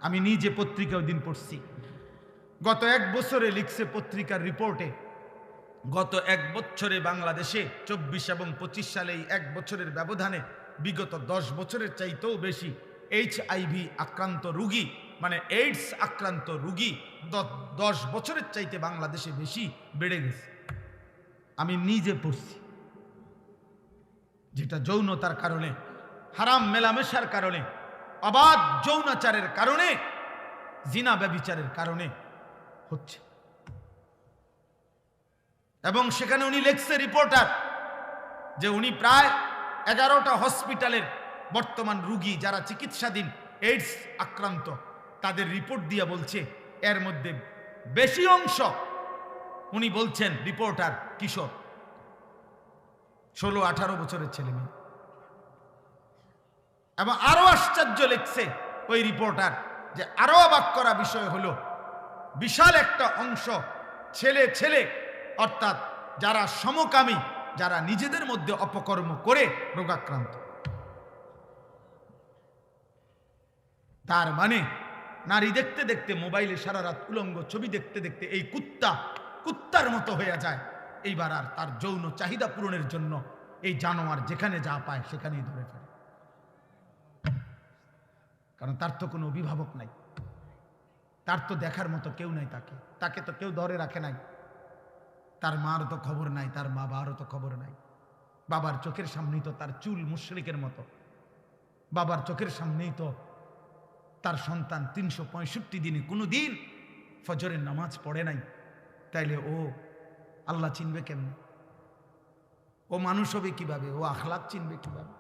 আমি নিজে পত্রিকা ওই দিন পড়ছি। গত 1 বছরে লিখছে পত্রিকার রিপোর্টে, গত 1 বছরে বাংলাদেশে 24 এবং 25 সালে এই 1 বছরের ব্যবধানে বিগত 10 বছরের চাইতেও বেশি HIV আক্রান্ত রোগী, মানে এইডস আক্রান্ত রোগী 10 বছরের চাইতে বাংলাদেশে বেশি বেড়ে গেছে। আমি নিজে পড়ছি। যেটা যৌনতার কারণে, হারাম মেলামেশার কারণে, অবাধ যৌনাচারের কারণে, জিনা ব্যভিচারের কারণে হচ্ছে। এবং সেখানে উনি লেখছে, রিপোর্টার, যে উনি প্রায় 11টা হসপিটালের বর্তমান রোগী যারা চিকিৎসাধীন এইডস আক্রান্ত, তাদের রিপোর্ট দিয়ে বলছে এর মধ্যে বেশি অংশ, উনি বলছেন রিপোর্টার, কিশোর, 16-18 বছরের ছেলে মেয়ে। এবং আরো আশ্চর্য লিখছে ওই রিপোর্টার, যে আরো অবাক করা বিষয় হলো বিশাল একটা অংশ ছেলে ছেলে, অর্থাৎ যারা সমকামী, যারা নিজেদের মধ্যে অপকর্ম করে রোগাক্রান্ত। তার মানে নারী দেখতে দেখতে, মোবাইলে সারা রাত উলঙ্গ ছবি দেখতে দেখতে এই কুত্তার মতো হয়ে যায়। এইবার আর তার যৌন চাহিদা পূরণের জন্য এই জানোয়ার যেখানে যা পায় সেখানেই ধরে ফেলে। কারণ তার তো কোনো অভিভাবক নাই, তার তো দেখার মতো কেউ নাই, তাকে তো কেউ ধরে রাখে নাই, তার মার তো খবর নাই, তার বাবারও তো খবর নাই। বাবার চোখের সামনেই তো তার চুল মুশরিকের মতো, বাবার চোখের সামনেই তো তার সন্তান 365 দিনে কোনো দিন ফজরের নামাজ পড়ে নাই। তাইলে ও আল্লাহ চিনবে কেমনে? ও মানুষ হবে কিভাবে? ও আখলাক চিনবে কিভাবে?